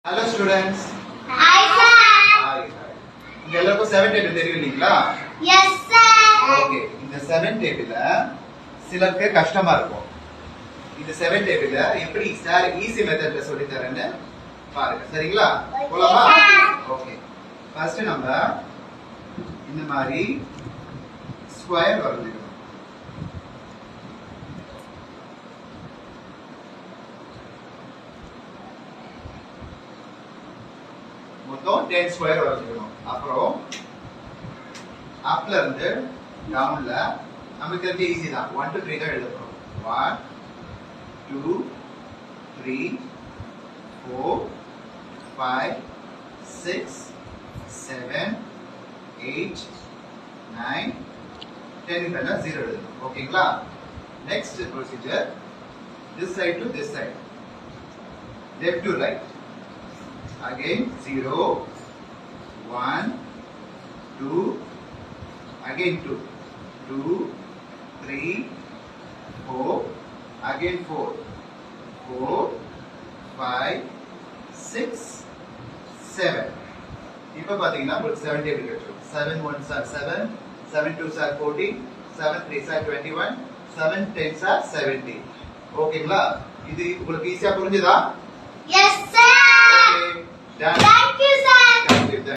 Hello students. Hi sir. Hi. இங்க எல்லாருக்கும் 7 table தெரியும் இல்லீங்களா? Yes sir. ஓகே. இந்த 7 டேபிள்ல சிலருக்கு கஷ்டமா இருக்கும். இந்த 7 டேபிள்ல எப்படி சார் ஈஸி மெத்தட்ல சொல்லி தரேன்னு பாருங்க. சரிங்களா? போலாமா? ஓகே. ஃபர்ஸ்ட் நம்ம இந்த மாதிரி ஸ்கொயர் வரையணும். மொத்தம் 10 ஸ்கொயர் வரையணும். அப்புறம் அப்ல இருந்து டவுன்ல நமக்கு தெரிஞ்ச ஈஸி தான். 1 to 3 தான் எழுத போறோம். 1 2 3 4 5 6 7 8 9 10 க்கு 0 எழுதணும். ஓகேங்களா? Next procedure this side to this side, left to right. Again 0 1 2 again 2 2 3 4 again 4 4 5 6 7. இப்போ பாத்தீங்கன்னா உங்களுக்கு 7 டேபிள் கிடைக்கும். 7 1s are 7, 7 2s are 14, 7 3s are 21, 7 10s are 70. ஓகேங்களா? இது உங்களுக்கு ஈஸியா புரிஞ்சுதா? Yes sir. Okay, done. Thank you sir.